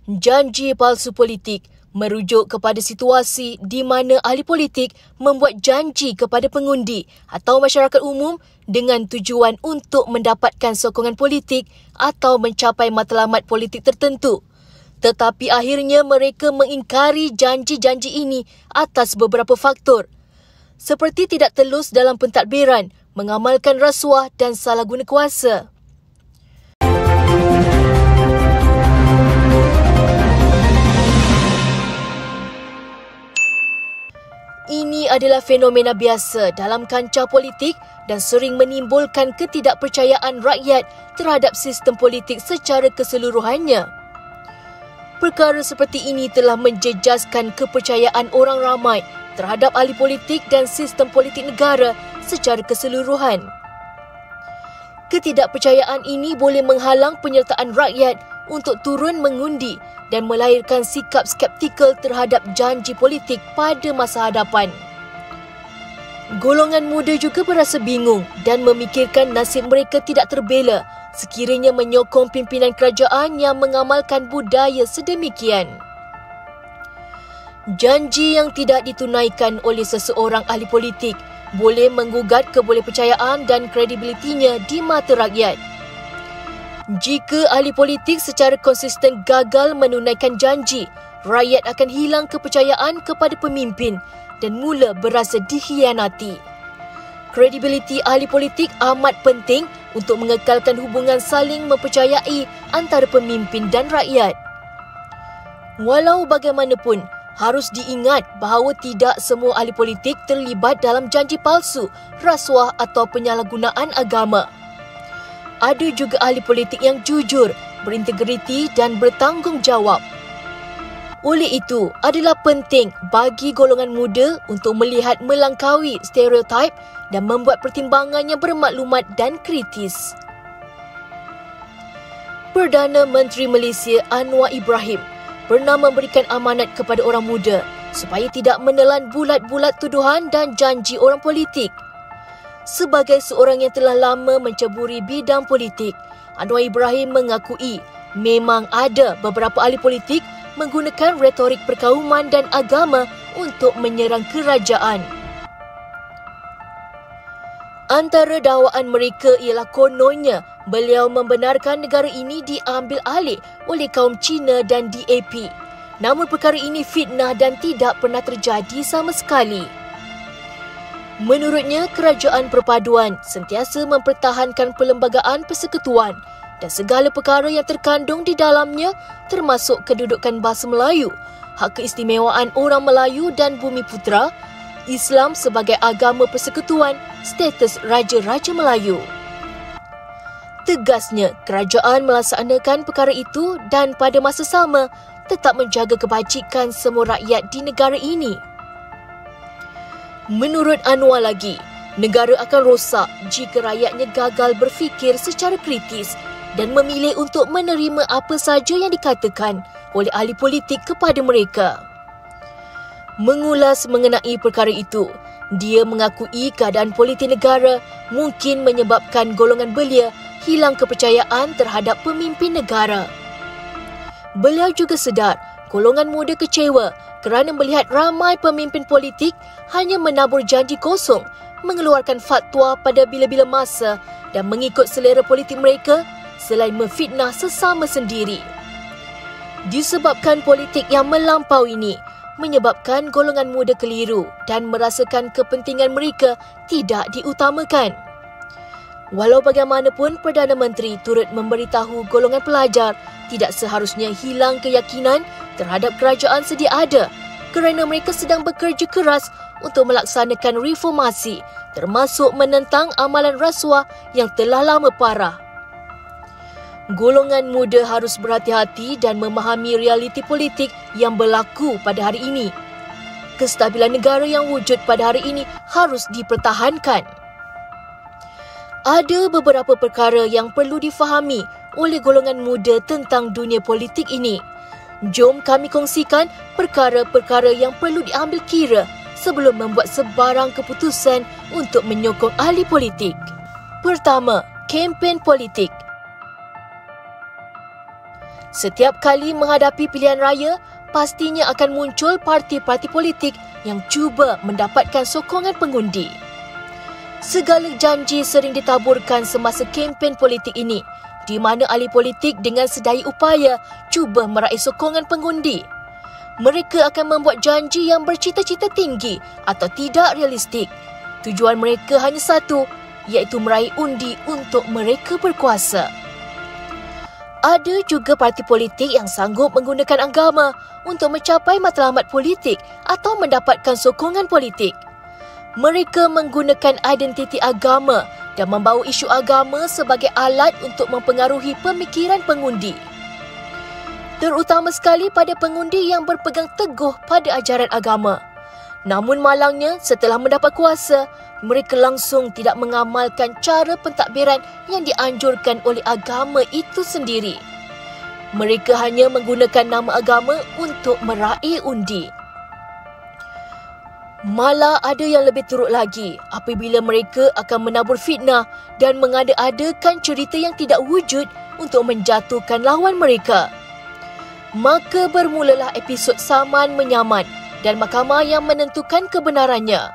Janji palsu politik merujuk kepada situasi di mana ahli politik membuat janji kepada pengundi atau masyarakat umum dengan tujuan untuk mendapatkan sokongan politik atau mencapai matlamat politik tertentu. Tetapi akhirnya mereka mengingkari janji-janji ini atas beberapa faktor, seperti tidak telus dalam pentadbiran, mengamalkan rasuah dan salah guna kuasa. Ini adalah fenomena biasa dalam kancah politik dan sering menimbulkan ketidakpercayaan rakyat terhadap sistem politik secara keseluruhannya. Perkara seperti ini telah menjejaskan kepercayaan orang ramai terhadap ahli politik dan sistem politik negara secara keseluruhan. Ketidakpercayaan ini boleh menghalang penyertaan rakyat untuk turun mengundi dan melahirkan sikap skeptikal terhadap janji politik pada masa hadapan. Golongan muda juga berasa bingung dan memikirkan nasib mereka tidak terbela sekiranya menyokong pimpinan kerajaan yang mengamalkan budaya sedemikian. Janji yang tidak ditunaikan oleh seseorang ahli politik boleh menggugat kebolehpercayaan dan kredibilitinya di mata rakyat. Jika ahli politik secara konsisten gagal menunaikan janji, rakyat akan hilang kepercayaan kepada pemimpin dan mula berasa dikhianati. Kredibiliti ahli politik amat penting untuk mengekalkan hubungan saling mempercayai antara pemimpin dan rakyat. Walau bagaimanapun, harus diingat bahawa tidak semua ahli politik terlibat dalam janji palsu, rasuah atau penyalahgunaan agama. Ada juga ahli politik yang jujur, berintegriti dan bertanggungjawab. Oleh itu, adalah penting bagi golongan muda untuk melihat melangkaui stereotip dan membuat pertimbangan yang bermaklumat dan kritis. Perdana Menteri Malaysia Anwar Ibrahim pernah memberikan amanat kepada orang muda supaya tidak menelan bulat-bulat tuduhan dan janji orang politik. Sebagai seorang yang telah lama menceburi bidang politik, Anwar Ibrahim mengakui memang ada beberapa ahli politik menggunakan retorik perkauman dan agama untuk menyerang kerajaan. Antara dakwaan mereka ialah kononnya beliau membenarkan negara ini diambil alih oleh kaum Cina dan DAP. Namun perkara ini fitnah dan tidak pernah terjadi sama sekali. Menurutnya, kerajaan perpaduan sentiasa mempertahankan perlembagaan persekutuan dan segala perkara yang terkandung di dalamnya termasuk kedudukan bahasa Melayu, hak keistimewaan orang Melayu dan Bumi Putera, Islam sebagai agama persekutuan, status Raja-Raja Melayu. Tegasnya, kerajaan melaksanakan perkara itu dan pada masa sama tetap menjaga kebajikan semua rakyat di negara ini. Menurut Anwar lagi, negara akan rosak jika rakyatnya gagal berfikir secara kritis dan memilih untuk menerima apa saja yang dikatakan oleh ahli politik kepada mereka. Mengulas mengenai perkara itu, dia mengakui keadaan politik negara mungkin menyebabkan golongan belia hilang kepercayaan terhadap pemimpin negara. Beliau juga sedar golongan muda kecewa kerana melihat ramai pemimpin politik hanya menabur janji kosong, mengeluarkan fatwa pada bila-bila masa dan mengikut selera politik mereka selain memfitnah sesama sendiri. Disebabkan politik yang melampau ini menyebabkan golongan muda keliru dan merasakan kepentingan mereka tidak diutamakan. Walau bagaimanapun, Perdana Menteri turut memberitahu golongan pelajar tidak seharusnya hilang keyakinan terhadap kerajaan sedia ada kerana mereka sedang bekerja keras untuk melaksanakan reformasi termasuk menentang amalan rasuah yang telah lama parah. Golongan muda harus berhati-hati dan memahami realiti politik yang berlaku pada hari ini. Kestabilan negara yang wujud pada hari ini harus dipertahankan. Ada beberapa perkara yang perlu difahami oleh golongan muda tentang dunia politik ini. Jom kami kongsikan perkara-perkara yang perlu diambil kira sebelum membuat sebarang keputusan untuk menyokong ahli politik. Pertama, kempen politik. Setiap kali menghadapi pilihan raya, pastinya akan muncul parti-parti politik yang cuba mendapatkan sokongan pengundi. Segala janji sering ditaburkan semasa kempen politik ini, di mana ahli politik dengan sedaya upaya cuba meraih sokongan pengundi. Mereka akan membuat janji yang bercita-cita tinggi atau tidak realistik. Tujuan mereka hanya satu, iaitu meraih undi untuk mereka berkuasa. Ada juga parti politik yang sanggup menggunakan agama untuk mencapai matlamat politik atau mendapatkan sokongan politik. Mereka menggunakan identiti agama dan membawa isu agama sebagai alat untuk mempengaruhi pemikiran pengundi. Terutama sekali pada pengundi yang berpegang teguh pada ajaran agama. Namun malangnya, setelah mendapat kuasa, mereka langsung tidak mengamalkan cara pentadbiran yang dianjurkan oleh agama itu sendiri. Mereka hanya menggunakan nama agama untuk meraih undi. Malah ada yang lebih teruk lagi apabila mereka akan menabur fitnah dan mengada-adakan cerita yang tidak wujud untuk menjatuhkan lawan mereka. Maka bermulalah episod saman menyaman dan mahkamah yang menentukan kebenarannya.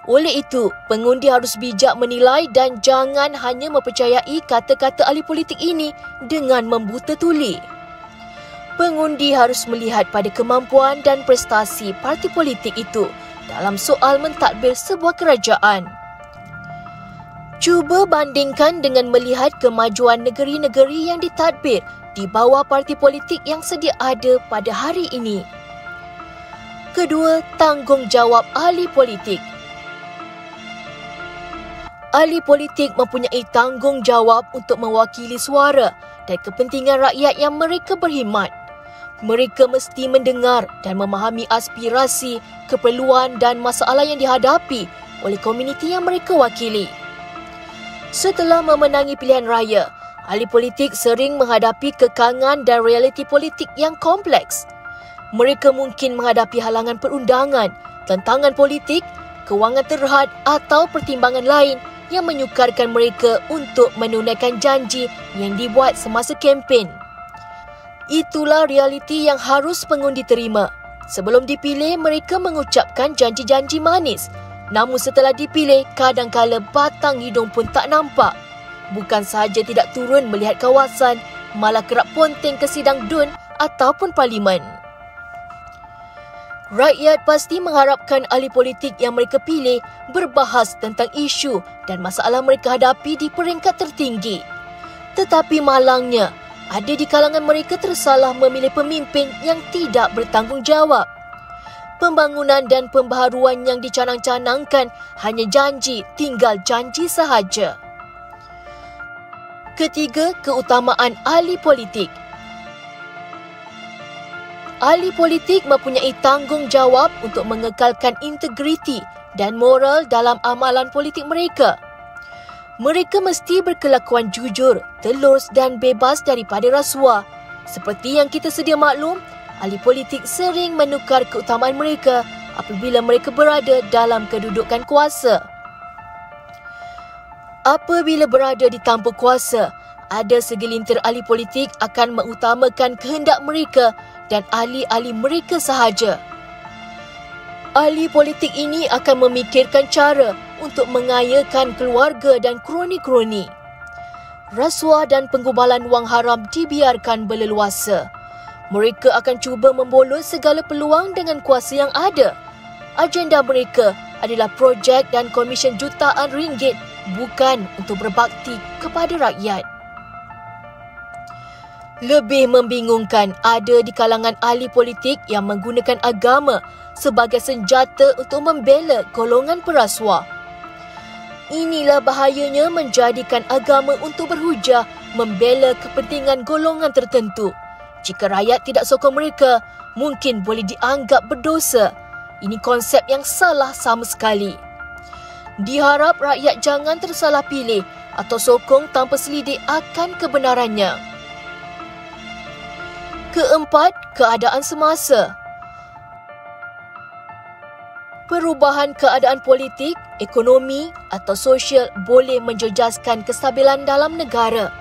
Oleh itu, pengundi harus bijak menilai dan jangan hanya mempercayai kata-kata ahli politik ini dengan membuta tuli. Pengundi harus melihat pada kemampuan dan prestasi parti politik itu dalam soal mentadbir sebuah kerajaan. Cuba bandingkan dengan melihat kemajuan negeri-negeri yang ditadbir di bawah parti politik yang sedia ada pada hari ini. Kedua, tanggungjawab ahli politik. Ahli politik mempunyai tanggungjawab untuk mewakili suara dan kepentingan rakyat yang mereka berkhidmat. Mereka mesti mendengar dan memahami aspirasi, keperluan dan masalah yang dihadapi oleh komuniti yang mereka wakili. Setelah memenangi pilihan raya, ahli politik sering menghadapi kekangan dan realiti politik yang kompleks. Mereka mungkin menghadapi halangan perundangan, tentangan politik, kewangan terhad atau pertimbangan lain yang menyukarkan mereka untuk menunaikan janji yang dibuat semasa kempen. Itulah realiti yang harus pengundi terima. Sebelum dipilih, mereka mengucapkan janji-janji manis. Namun setelah dipilih, kadangkala batang hidung pun tak nampak. Bukan sahaja tidak turun melihat kawasan, malah kerap ponteng ke sidang DUN ataupun parlimen. Rakyat pasti mengharapkan ahli politik yang mereka pilih berbahas tentang isu dan masalah mereka hadapi di peringkat tertinggi. Tetapi malangnya, ada di kalangan mereka tersalah memilih pemimpin yang tidak bertanggungjawab. Pembangunan dan pembaharuan yang dicanang-canangkan hanya janji, tinggal janji sahaja. Ketiga, keutamaan ahli politik. Ahli politik mempunyai tanggungjawab untuk mengekalkan integriti dan moral dalam amalan politik mereka. Mereka mesti berkelakuan jujur, telus dan bebas daripada rasuah. Seperti yang kita sedia maklum, ahli politik sering menukar keutamaan mereka apabila mereka berada dalam kedudukan kuasa. Apabila berada di tampuk kuasa, ada segelintir ahli politik akan mengutamakan kehendak mereka dan ahli-ahli mereka sahaja. Ahli politik ini akan memikirkan cara untuk mengayakan keluarga dan kroni-kroni. Rasuah dan penggubalan wang haram dibiarkan berleluasa. Mereka akan cuba membolos segala peluang dengan kuasa yang ada. Agenda mereka adalah projek dan komisen jutaan ringgit, bukan untuk berbakti kepada rakyat. Lebih membingungkan, ada di kalangan ahli politik yang menggunakan agama sebagai senjata untuk membela golongan perasuah. Inilah bahayanya menjadikan agama untuk berhujah membela kepentingan golongan tertentu. Jika rakyat tidak sokong mereka, mungkin boleh dianggap berdosa. Ini konsep yang salah sama sekali. Diharap rakyat jangan tersalah pilih atau sokong tanpa selidik akan kebenarannya. Keempat, keadaan semasa. Perubahan keadaan politik, ekonomi atau sosial boleh menjejaskan kestabilan dalam negara.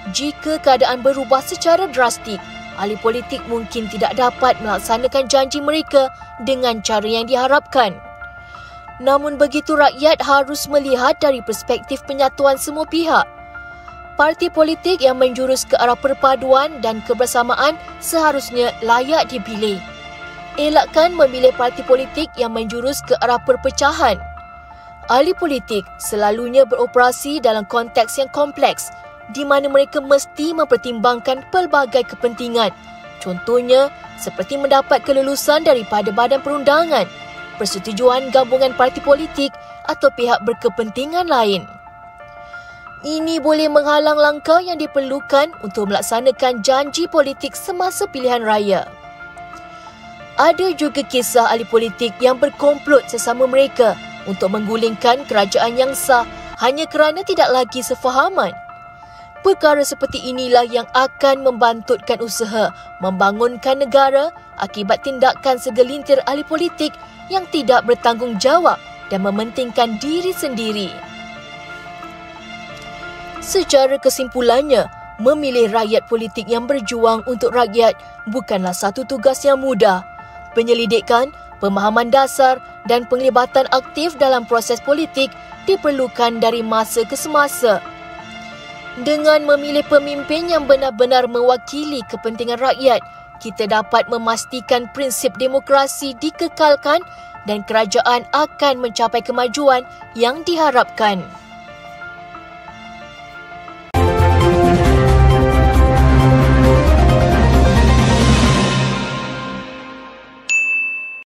Jika keadaan berubah secara drastik, ahli politik mungkin tidak dapat melaksanakan janji mereka dengan cara yang diharapkan. Namun begitu, rakyat harus melihat dari perspektif penyatuan semua pihak. Parti politik yang menjurus ke arah perpaduan dan kebersamaan seharusnya layak dipilih. Elakkan memilih parti politik yang menjurus ke arah perpecahan. Ahli politik selalunya beroperasi dalam konteks yang kompleks, di mana mereka mesti mempertimbangkan pelbagai kepentingan. Contohnya, seperti mendapat kelulusan daripada badan perundangan, persetujuan gabungan parti politik atau pihak berkepentingan lain. Ini boleh menghalang langkah yang diperlukan untuk melaksanakan janji politik semasa pilihan raya. Ada juga kisah ahli politik yang berkomplot sesama mereka untuk menggulingkan kerajaan yang sah hanya kerana tidak lagi sefahaman. Perkara seperti inilah yang akan membantutkan usaha membangunkan negara akibat tindakan segelintir ahli politik yang tidak bertanggungjawab dan mementingkan diri sendiri. Secara kesimpulannya, memilih rakyat politik yang berjuang untuk rakyat bukanlah satu tugas yang mudah. Penyelidikan, pemahaman dasar dan penglibatan aktif dalam proses politik diperlukan dari masa ke semasa. Dengan memilih pemimpin yang benar-benar mewakili kepentingan rakyat, kita dapat memastikan prinsip demokrasi dikekalkan dan kerajaan akan mencapai kemajuan yang diharapkan.